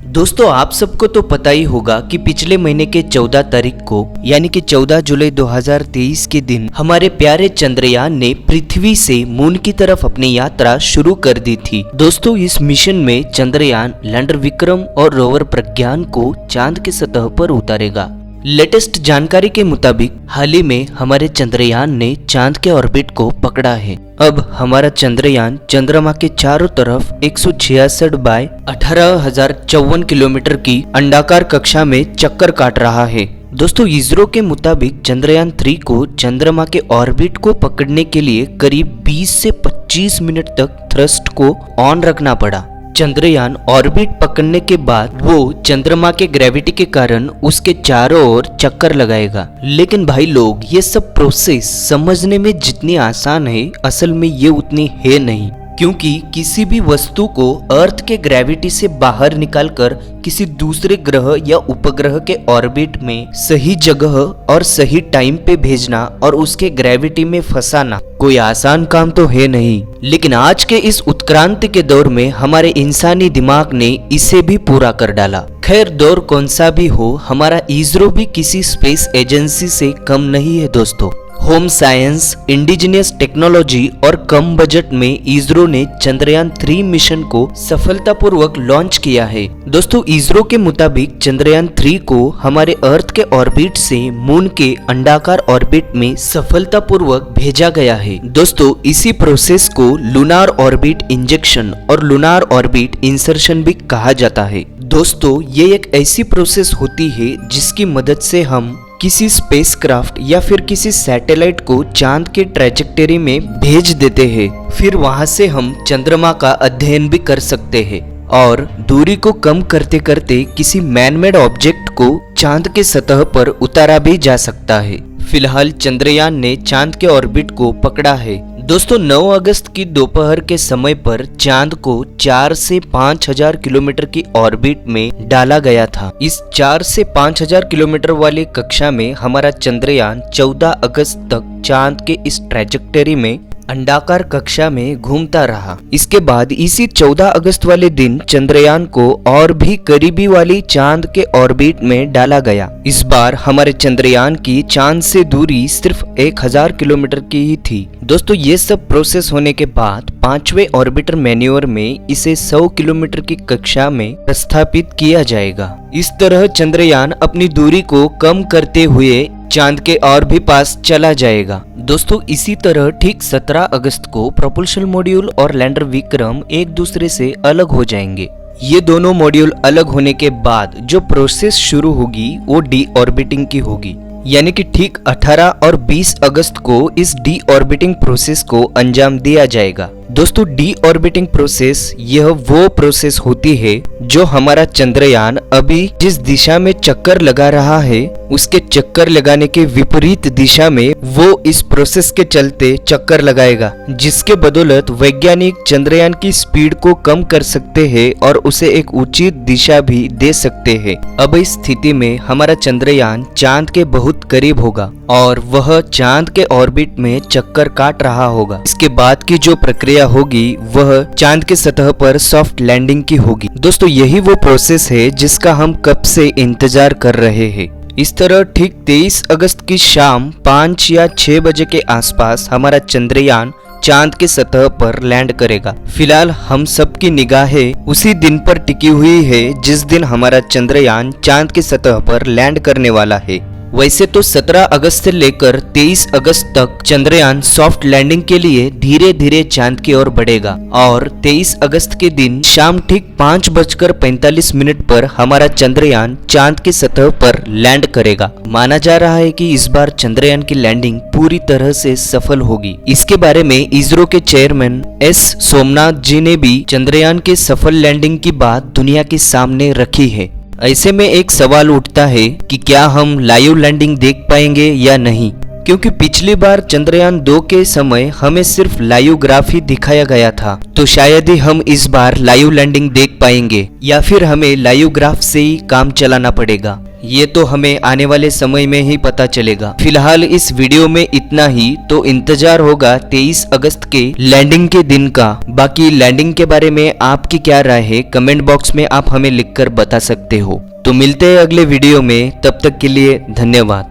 दोस्तों, आप सबको तो पता ही होगा कि पिछले महीने के 14 तारीख को यानी कि 14 जुलाई 2023 के दिन हमारे प्यारे चंद्रयान ने पृथ्वी से मून की तरफ अपनी यात्रा शुरू कर दी थी। दोस्तों, इस मिशन में चंद्रयान लैंडर विक्रम और रोवर प्रज्ञान को चांद की सतह पर उतारेगा। लेटेस्ट जानकारी के मुताबिक हाल ही में हमारे चंद्रयान ने चांद के ऑर्बिट को पकड़ा है। अब हमारा चंद्रयान चंद्रमा के चारों तरफ 166 बाय 18,054 किलोमीटर की अंडाकार कक्षा में चक्कर काट रहा है। दोस्तों, इसरो के मुताबिक चंद्रयान 3 को चंद्रमा के ऑर्बिट को पकड़ने के लिए करीब 20 से 25 मिनट तक थ्रस्ट को ऑन रखना पड़ा। चंद्रयान ऑर्बिट पकड़ने के बाद वो चंद्रमा के ग्रेविटी के कारण उसके चारों ओर चक्कर लगाएगा। लेकिन भाई लोग, ये सब प्रोसेस समझने में जितनी आसान है, असल में ये उतनी है नहीं, क्योंकि किसी भी वस्तु को अर्थ के ग्रेविटी से बाहर निकालकर किसी दूसरे ग्रह या उपग्रह के ऑर्बिट में सही जगह और सही टाइम पे भेजना और उसके ग्रेविटी में फंसाना कोई आसान काम तो है नहीं। लेकिन आज के इस उत्क्रांति के दौर में हमारे इंसानी दिमाग ने इसे भी पूरा कर डाला। खैर, दौर कौन सा भी हो, हमारा इसरो भी किसी स्पेस एजेंसी से कम नहीं है। दोस्तों, होम साइंस, इंडिजिनियस टेक्नोलॉजी और कम बजट में इसरो ने चंद्रयान 3 मिशन को सफलतापूर्वक लॉन्च किया है। दोस्तों, इसरो के मुताबिक चंद्रयान 3 को हमारे अर्थ के ऑर्बिट से मून के अंडाकार ऑर्बिट में सफलतापूर्वक भेजा गया है। दोस्तों, इसी प्रोसेस को लूनार ऑर्बिट इंजेक्शन और लूनार ऑर्बिट इंसर्शन भी कहा जाता है। दोस्तों, ये एक ऐसी प्रोसेस होती है जिसकी मदद से हम किसी स्पेसक्राफ्ट या फिर किसी सैटेलाइट को चांद के ट्रैजेक्टरी में भेज देते हैं। फिर वहां से हम चंद्रमा का अध्ययन भी कर सकते हैं और दूरी को कम करते करते किसी मैनमेड ऑब्जेक्ट को चांद के सतह पर उतारा भी जा सकता है। फिलहाल चंद्रयान ने चांद के ऑर्बिट को पकड़ा है। दोस्तों, 9 अगस्त की दोपहर के समय पर चांद को 4 से 5,000 किलोमीटर की ऑर्बिट में डाला गया था। इस 4 से 5,000 किलोमीटर वाली कक्षा में हमारा चंद्रयान 14 अगस्त तक चांद के इस ट्रैजेक्टरी में अंडाकार कक्षा में घूमता रहा। इसके बाद इसी 14 अगस्त वाले दिन चंद्रयान को और भी करीबी वाली चांद के ऑर्बिट में डाला गया। इस बार हमारे चंद्रयान की चांद से दूरी सिर्फ 1,000 किलोमीटर की ही थी। दोस्तों, ये सब प्रोसेस होने के बाद 5वें ऑर्बिटर मैन्यूवर में इसे 100 किलोमीटर की कक्षा में प्रस्थापित किया जाएगा। इस तरह चंद्रयान अपनी दूरी को कम करते हुए चांद के और भी पास चला जाएगा। दोस्तों, इसी तरह ठीक 17 अगस्त को प्रोपल्शन मॉड्यूल और लैंडर विक्रम एक दूसरे से अलग हो जाएंगे। ये दोनों मॉड्यूल अलग होने के बाद जो प्रोसेस शुरू होगी वो डी ऑर्बिटिंग की होगी, यानी कि ठीक 18 और 20 अगस्त को इस डी ऑर्बिटिंग प्रोसेस को अंजाम दिया जाएगा। दोस्तों, डी ऑर्बिटिंग प्रोसेस यह वो प्रोसेस होती है जो हमारा चंद्रयान अभी जिस दिशा में चक्कर लगा रहा है उसके चक्कर लगाने के विपरीत दिशा में वो इस प्रोसेस के चलते चक्कर लगाएगा, जिसके बदौलत वैज्ञानिक चंद्रयान की स्पीड को कम कर सकते हैं और उसे एक उचित दिशा भी दे सकते हैं। अब इस स्थिति में हमारा चंद्रयान चांद के बहुत करीब होगा और वह चांद के ऑर्बिट में चक्कर काट रहा होगा। इसके बाद की जो प्रक्रिया होगी वह चांद के सतह पर सॉफ्ट लैंडिंग की होगी। दोस्तों, यही वो प्रोसेस है जिसका हम कब से इंतजार कर रहे हैं। इस तरह ठीक 23 अगस्त की शाम 5 या 6 बजे के आसपास हमारा चंद्रयान चांद के सतह पर लैंड करेगा। फिलहाल हम सबकी निगाहें उसी दिन पर टिकी हुई है जिस दिन हमारा चंद्रयान चांद की सतह पर लैंड करने वाला है। वैसे तो 17 अगस्त से लेकर 23 अगस्त तक चंद्रयान सॉफ्ट लैंडिंग के लिए धीरे धीरे चांद की ओर बढ़ेगा और 23 अगस्त के दिन शाम ठीक 5:45 पर हमारा चंद्रयान चांद की सतह पर लैंड करेगा। माना जा रहा है कि इस बार चंद्रयान की लैंडिंग पूरी तरह से सफल होगी। इसके बारे में इसरो के चेयरमैन एस सोमनाथ जी ने भी चंद्रयान के सफल लैंडिंग की बात दुनिया के सामने रखी है। ऐसे में एक सवाल उठता है कि क्या हम लाइव लैंडिंग देख पाएंगे या नहीं, क्योंकि पिछली बार चंद्रयान 2 के समय हमें सिर्फ लाइव ग्राफ ही दिखाया गया था। तो शायद ही हम इस बार लाइव लैंडिंग देख पाएंगे या फिर हमें लाइव ग्राफ से ही काम चलाना पड़ेगा। ये तो हमें आने वाले समय में ही पता चलेगा। फिलहाल इस वीडियो में इतना ही, तो इंतजार होगा 23 अगस्त के लैंडिंग के दिन का। बाकी लैंडिंग के बारे में आपकी क्या राय है, कमेंट बॉक्स में आप हमें लिखकर बता सकते हो। तो मिलते हैं अगले वीडियो में, तब तक के लिए धन्यवाद।